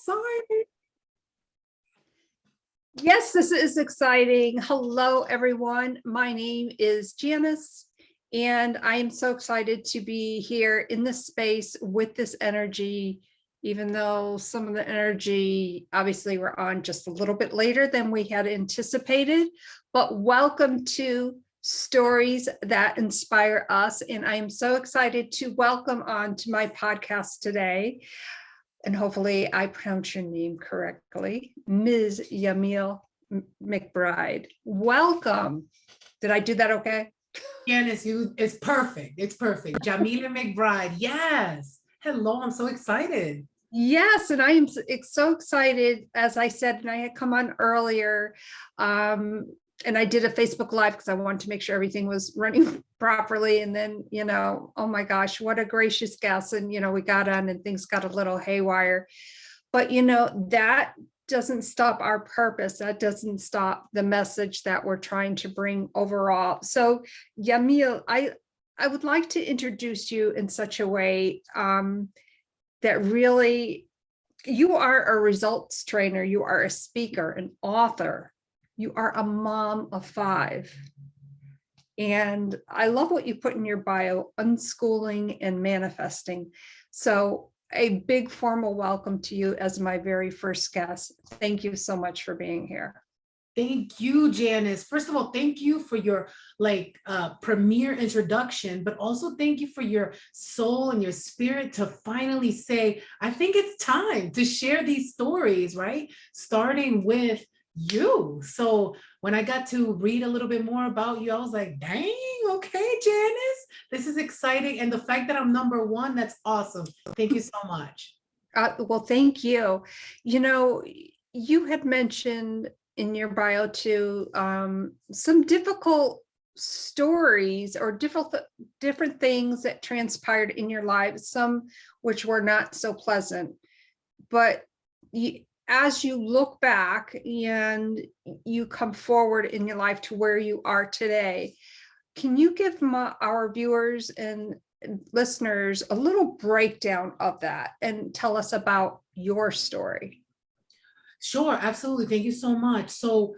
Sorry. Yes, this is exciting. Hello, everyone. My name is Janis, and I am so excited to be here in this space with this energy, even though some of the energy, obviously, we're on just a little bit later than we had anticipated. But welcome to Stories That Inspire Us. And I am so excited to welcome on to my podcast today, and hopefully I pronounce your name correctly, Ms. Yamile McBride. Welcome. Did I do that okay? Janis, it's perfect. It's perfect. Yamile McBride. Yes. Hello. I'm so excited. Yes, and I am so excited, as I said, and I had come on earlier, and I did a Facebook Live because I wanted to make sure everything was running properly. And then, oh my gosh, what a gracious guest. And, we got on and things got a little haywire. But, that doesn't stop our purpose. That doesn't stop the message that we're trying to bring overall. So, Yamile, I would like to introduce you in such a way that really, you are a results trainer, you are a speaker, an author, you are a mom of 5. And I love what you put in your bio, unschooling and manifesting. So a big formal welcome to you as my very first guest. Thank you so much for being here. Thank you, Janis. First of all, thank you for your premier introduction, but also thank you for your soul and your spirit to finally say, I think it's time to share these stories, right? Starting with you. So when I got to read a little bit more about you, I was like, dang, okay, Janis, this is exciting. And the fact that I'm number 1, that's awesome. Thank you so much. Well, thank you. You had mentioned in your bio too, some difficult stories or different things that transpired in your life, some which were not so pleasant. But as you look back and you come forward in your life to where you are today, can you give our viewers and listeners a little breakdown of that and tell us about your story? Sure, absolutely. Thank you so much. So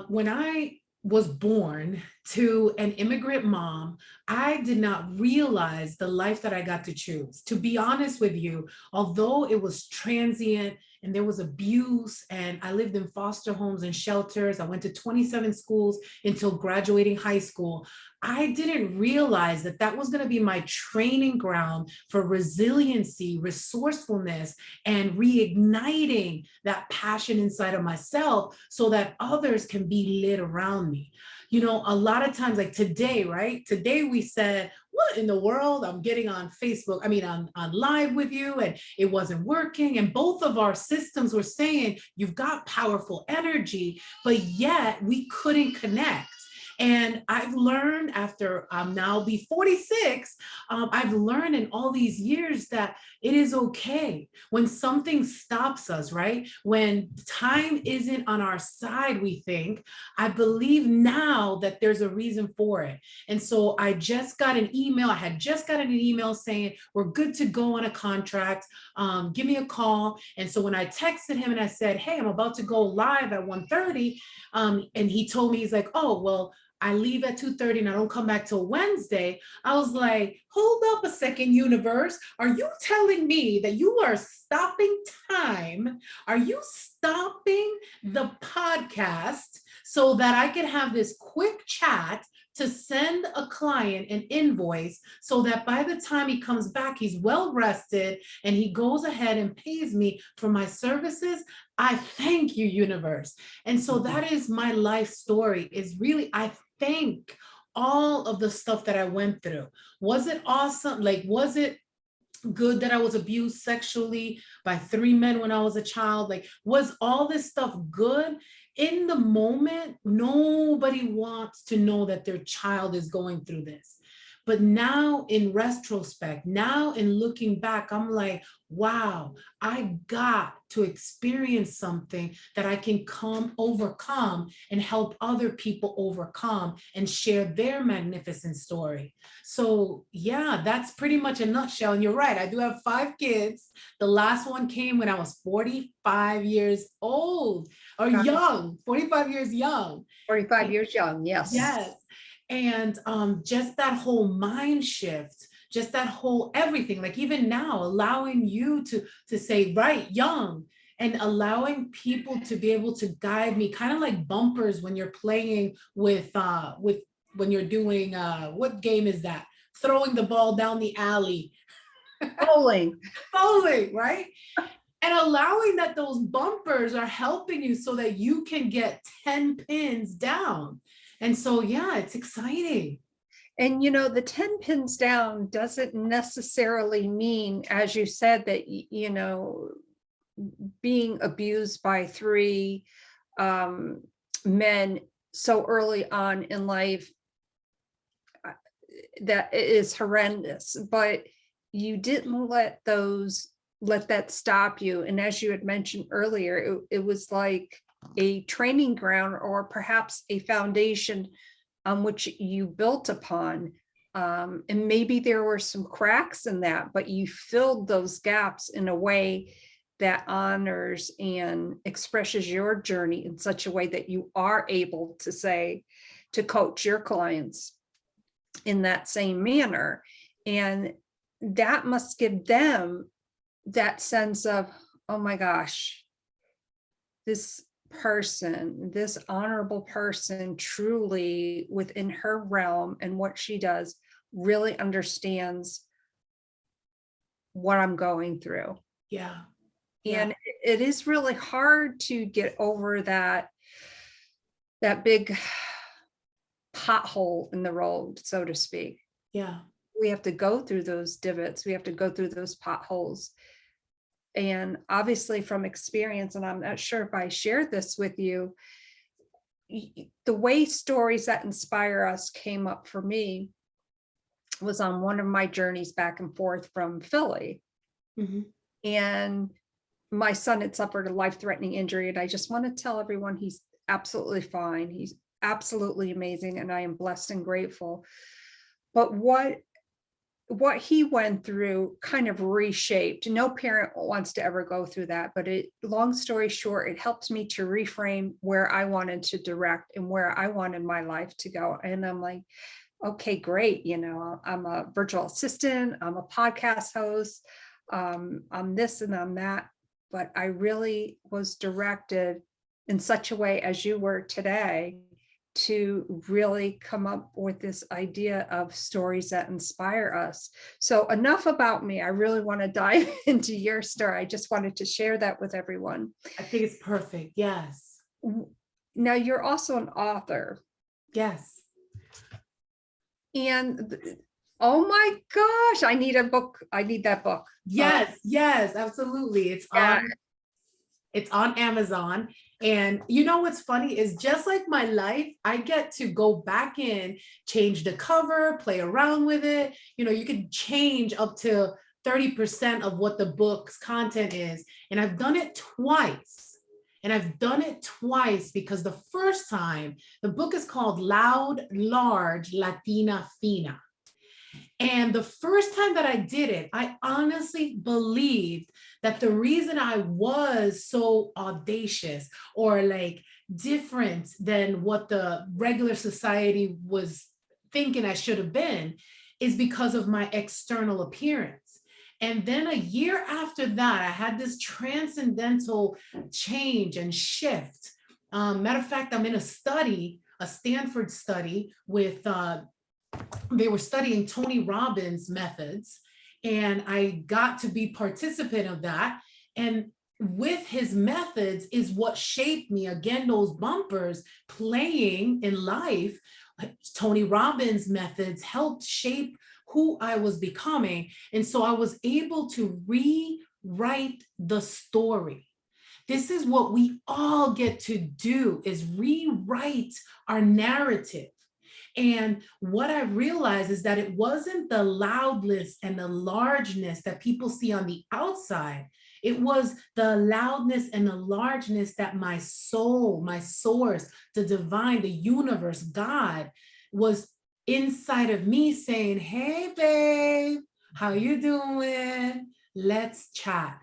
when I was born to an immigrant mom, I did not realize the life that I got to choose. To be honest with you, although it was transient and there was abuse and I lived in foster homes and shelters, I went to 27 schools until graduating high school, I didn't realize that that was going to be my training ground for resiliency, resourcefulness, and reigniting that passion inside of myself so that others can be lit around me. A lot of times, like today, right? Today we said, what in the world? I'm getting on Facebook, on live with you, and it wasn't working. And both of our systems were saying, you've got powerful energy, but yet we couldn't connect. And I've learned after now be 46, I've learned in all these years that it is okay when something stops us, right? When time isn't on our side, we think, I believe now that there's a reason for it. And so I just got an email. I had just gotten an email saying, we're good to go on a contract. Give me a call. And so when I texted him and I said, hey, I'm about to go live at 1:30. And he told me, he's like, oh, well, I leave at 2:30 and I don't come back till Wednesday. I was like, hold up a second, universe. Are you telling me that you are stopping time? Are you stopping the podcast so that I can have this quick chat to send a client an invoice so that by the time he comes back, he's well rested and he goes ahead and pays me for my services? I thank you, universe. And so that is my life story, is really, I thank all of the stuff that I went through. Was it awesome? Was it good that I was abused sexually by 3 men when I was a child? Was all this stuff good? In the moment, nobody wants to know that their child is going through this. But now in retrospect, now in looking back, I'm like, wow, I got to experience something that I can overcome and help other people overcome and share their magnificent story. So yeah, that's pretty much a nutshell. And you're right, I do have 5 kids. The last one came when I was 45 years old, or young, 45 years young. 45 years young, yes. Yes. And just that whole mind shift, just that whole everything, like even now, allowing you to say, right, young, and allowing people to be able to guide me, kind of like bumpers when you're playing with when you're doing what game is that? Throwing the ball down the alley, Bowling. bowling, right? And allowing that those bumpers are helping you so that you can get 10 pins down. And so, yeah, it's exciting. And the 10 pins down doesn't necessarily mean, as you said, that, being abused by 3 men so early on in life, that is horrendous, but you didn't let that stop you. And as you had mentioned earlier, it was like a training ground, or perhaps a foundation on which you built upon. And maybe there were some cracks in that, but you filled those gaps in a way that honors and expresses your journey in such a way that you are able to coach your clients in that same manner. And that must give them that sense of, oh my gosh, this honorable person, truly within her realm and what she does, really understands what I'm going through. Yeah. And it is really hard to get over that big pothole in the road, so to speak. Yeah. We have to go through those divots. We have to go through those potholes. And obviously from experience, and I'm not sure if I shared this with you, the way stories that inspire us came up for me was on one of my journeys back and forth from Philly. Mm-hmm. And my son had suffered a life-threatening injury. And I just want to tell everyone he's absolutely fine. He's absolutely amazing. And I am blessed and grateful. But what he went through kind of reshaped. No parent wants to ever go through that, but long story short, it helped me to reframe where I wanted to direct and where I wanted my life to go. And I'm like, okay, great. I'm a virtual assistant, I'm a podcast host, I'm this and I'm that, but I really was directed in such a way as you were today to really come up with this idea of stories that inspire us. So enough about me. I really want to dive into your story. I just wanted to share that with everyone. I think it's perfect. Yes. Now you're also an author. Yes. And oh my gosh, I need a book. I need that book. Yes, yes, absolutely. It's on Amazon. And you know what's funny is, just like my life, I get to go back in, change the cover, play around with it. You can change up to 30% of what the book's content is. And I've done it twice. And I've done it twice because the first time, the book is called Loud, Large, Latina, Fina. And the first time that I did it, I honestly believed that the reason I was so audacious or like different than what the regular society was thinking I should have been is because of my external appearance. And then a year after that, I had this transcendental change and shift. Matter of fact, I'm in a Stanford study with they were studying Tony Robbins methods, and I got to be participant of that. And with his methods is what shaped me. Again, those bumpers playing in life, Tony Robbins methods helped shape who I was becoming. And so I was able to rewrite the story. This is what we all get to do, is rewrite our narrative. And what I realized is that it wasn't the loudness and the largeness that people see on the outside. It was the loudness and the largeness that my soul, my source, the divine, the universe, God, was inside of me saying, hey, babe, how you doing? Let's chat.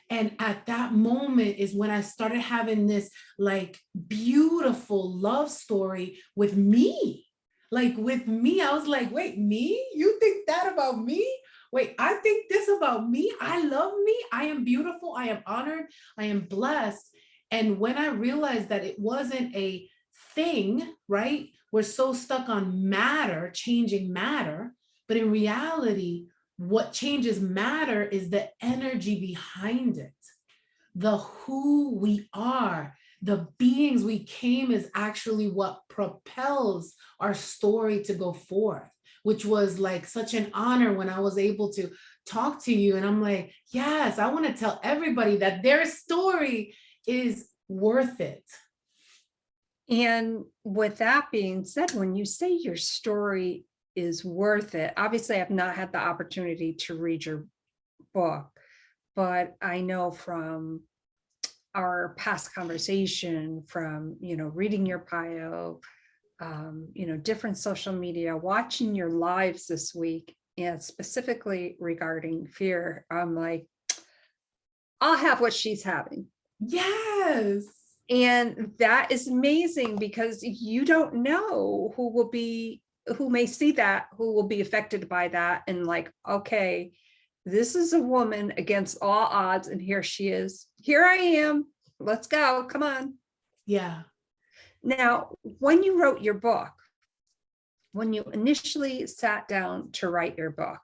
And at that moment is when I started having this like beautiful love story with me. Like with me, I was like, wait, me? You think that about me? Wait, I think this about me. I love me. I am beautiful. I am honored. I am blessed. And when I realized that it wasn't a thing, right? We're so stuck on matter, changing matter. But in reality, what changes matter is the energy behind it. The who we are, the beings we came is actually what propels our story to go forth, which was like such an honor when I was able to talk to you. And I'm like, yes, I want to tell everybody that their story is worth it. And with that being said, when you say your story is worth it, obviously I've not had the opportunity to read your book, but I know from our past conversation, from, reading your bio, different social media, watching your lives this week, and specifically regarding fear, I'm like, I'll have what she's having. Yes. And that is amazing because you don't know who may see that, who will be affected by that. And like, okay, this is a woman against all odds. And here she is. Here I am. Let's go. Come on. Yeah. Now, when you wrote your book, when you initially sat down to write your book,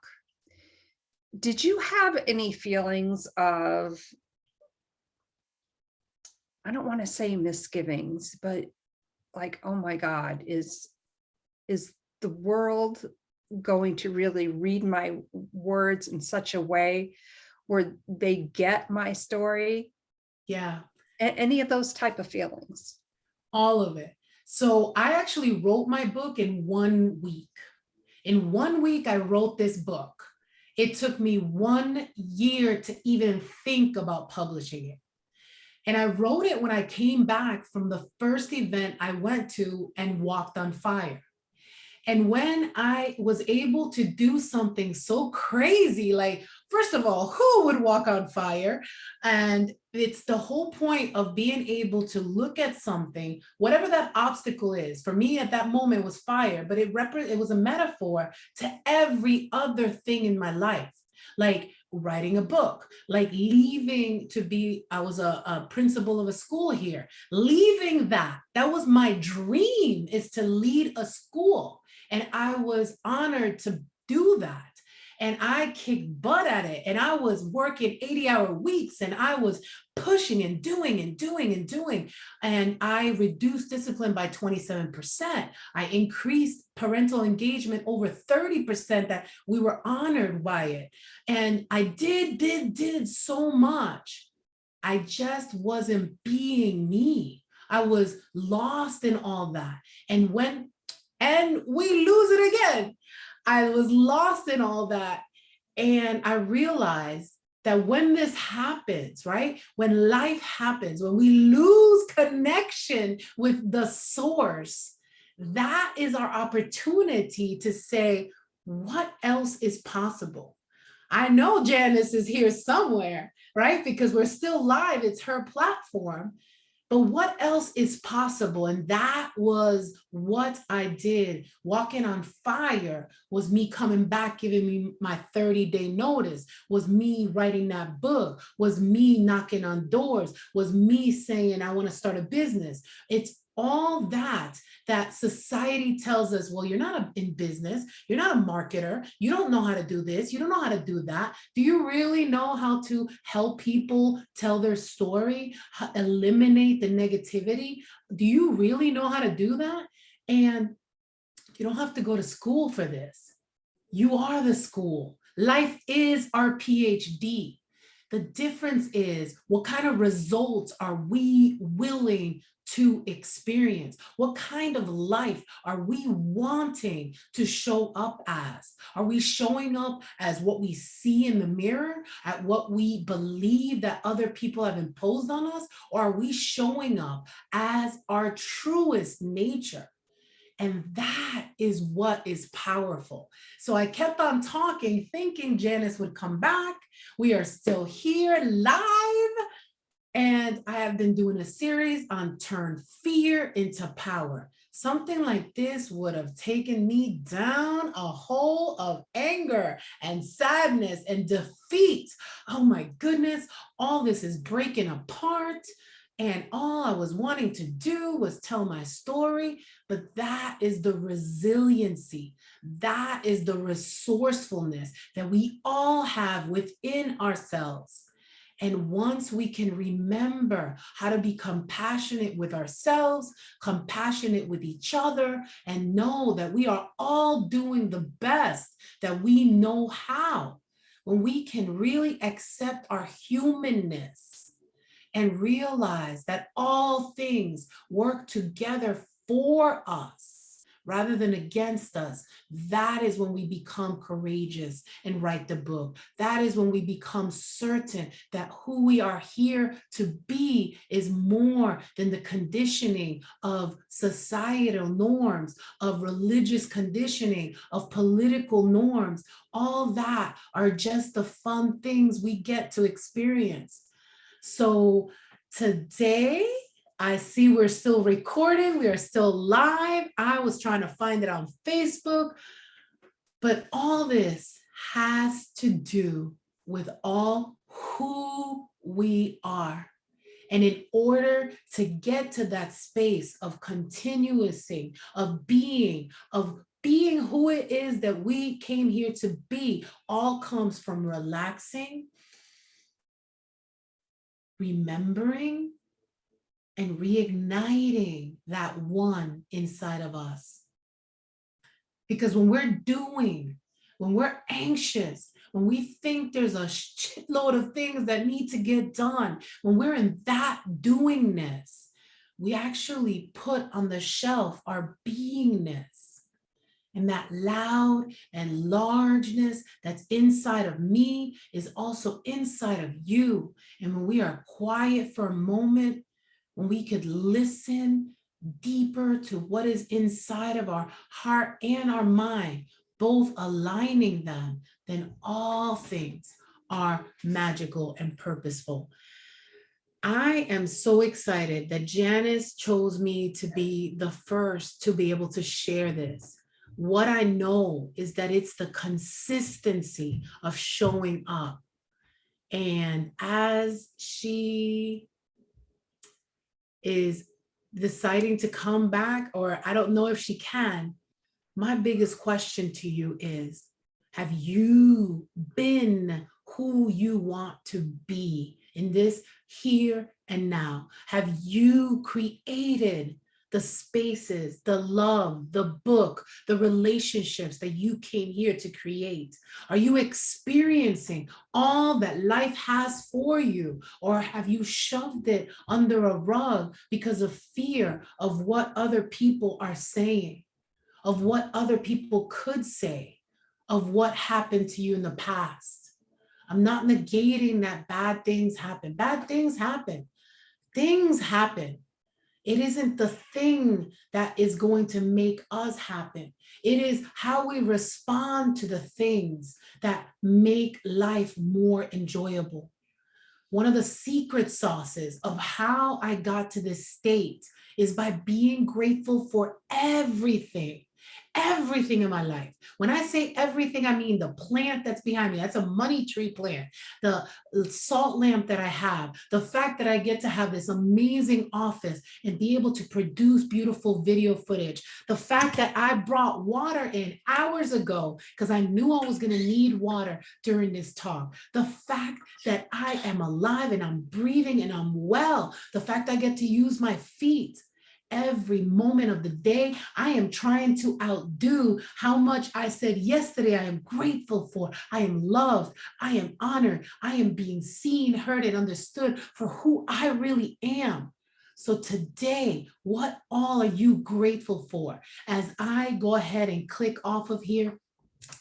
did you have any feelings of, I don't want to say misgivings, but like, oh my God, is the world going to really read my words in such a way where they get my story? Yeah. Any of those type of feelings? All of it. So I actually wrote my book in 1 week. In 1 week, I wrote this book. It took me 1 year to even think about publishing it. And I wrote it when I came back from the first event I went to and walked on fire. And when I was able to do something so crazy, like, first of all, who would walk on fire? And it's the whole point of being able to look at something, whatever that obstacle is. For me at that moment was fire, but it was a metaphor to every other thing in my life. Like writing a book, like leaving to be, I was a principal of a school here, leaving that was my dream, is to lead a school. And I was honored to do that. And I kicked butt at it. And I was working 80-hour weeks and I was pushing and doing and doing and doing. And I reduced discipline by 27%. I increased parental engagement over 30%, that we were honored by it. And I did so much. I just wasn't being me. I was lost in all that. And we lose it again. I was lost in all that. And I realized that when this happens, right? When life happens, when we lose connection with the source, that is our opportunity to say, what else is possible? I know Janis is here somewhere, right? Because we're still live, it's her platform. But what else is possible? And that was what I did. Walking on fire was me coming back, giving me my 30-day notice, was me writing that book, was me knocking on doors, was me saying, I want to start a business. It's all that society tells us, well, you're not in business, you're not a marketer, you don't know how to do this, you don't know how to do that. Do you really know how to help people tell their story, eliminate the negativity? Do you really know how to do that? And you don't have to go to school for this. You are the school. Life is our PhD. The difference is what kind of results are we willing to experience? What kind of life are we wanting to show up as? Are we showing up as what we see in the mirror, at what we believe that other people have imposed on us? Or are we showing up as our truest nature? And that is what is powerful. So I kept on talking, thinking Janis would come back. We are still here live. And I have been doing a series on turn fear into power. Something like this would have taken me down a hole of anger and sadness and defeat. Oh my goodness, all this is breaking apart. And all I was wanting to do was tell my story, but that is the resiliency. That is the resourcefulness that we all have within ourselves. And once we can remember how to be compassionate with ourselves, compassionate with each other, and know that we are all doing the best that we know how, when we can really accept our humanness and realize that all things work together for us rather than against us, that is when we become courageous and write the book. That is when we become certain that who we are here to be is more than the conditioning of societal norms, of religious conditioning, of political norms. All that are just the fun things we get to experience. So today, I see we're still recording. We are still live. I was trying to find it on Facebook, but all this has to do with all who we are. And in order to get to that space of continuousing, of being who it is that we came here to be, all comes from relaxing, remembering, and reigniting that one inside of us. Because when we're anxious, when we think there's a shitload of things that need to get done, when we're in that doingness, we actually put on the shelf our beingness. And that loud and largeness that's inside of me is also inside of you. And when we are quiet for a moment, when we could listen deeper to what is inside of our heart and our mind, both aligning them, then all things are magical and purposeful. I am so excited that Janis chose me to be the first to be able to share this. What I know is that it's the consistency of showing up. And as she is deciding to come back, or I don't know if she can, my biggest question to you is, have you been who you want to be in this here and now? Have you created the spaces, the love, the book, the relationships that you came here to create? Are you experiencing all that life has for you? Or have you shoved it under a rug because of fear of what other people are saying, of what other people could say, of what happened to you in the past? I'm not negating that bad things happen. Bad things happen. Things happen. It isn't the thing that is going to make us happen. It is how we respond to the things that make life more enjoyable. One of the secret sauces of how I got to this state is by being grateful for everything in my life. When I say everything, I mean the plant that's behind me. That's a money tree plant. The salt lamp that I have, the fact that I get to have this amazing office and be able to produce beautiful video footage, the fact that I brought water in hours ago because I knew I was going to need water during this talk, the fact that I am alive and I'm breathing and I'm well, the fact I get to use my feet. every moment of the day. I am trying to outdo how much I said yesterday I am grateful for. I am loved. I am honored. I am being seen, heard, and understood for who I really am. So today, what all are you grateful for? As I go ahead and click off of here,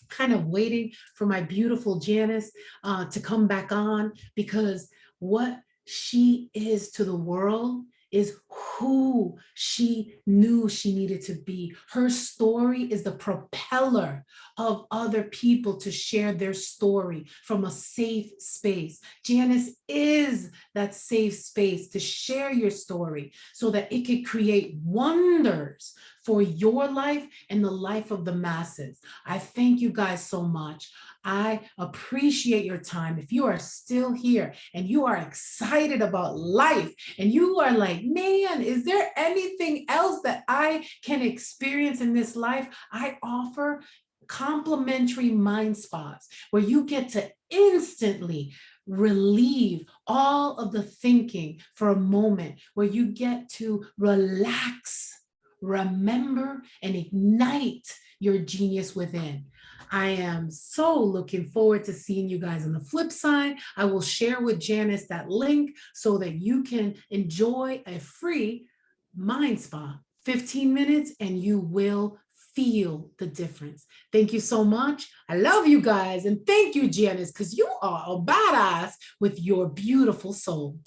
kind of waiting for my beautiful Janis to come back on, because what she is to the world is who she knew she needed to be. Her story is the propeller of other people to share their story from a safe space. Janis is that safe space to share your story so that it could create wonders for your life and the life of the masses. I thank you guys so much. I appreciate your time. If you are still here and you are excited about life and you are like, man, is there anything else that I can experience in this life? I offer complimentary mind spas where you get to instantly relieve all of the thinking for a moment, where you get to relax, remember, and ignite your genius within. I am so looking forward to seeing you guys on the flip side. I will share with Janis that link so that you can enjoy a free mind spa, 15 minutes, and you will feel the difference. Thank you so much. I love you guys. And thank you, Janis, because you are a badass with your beautiful soul.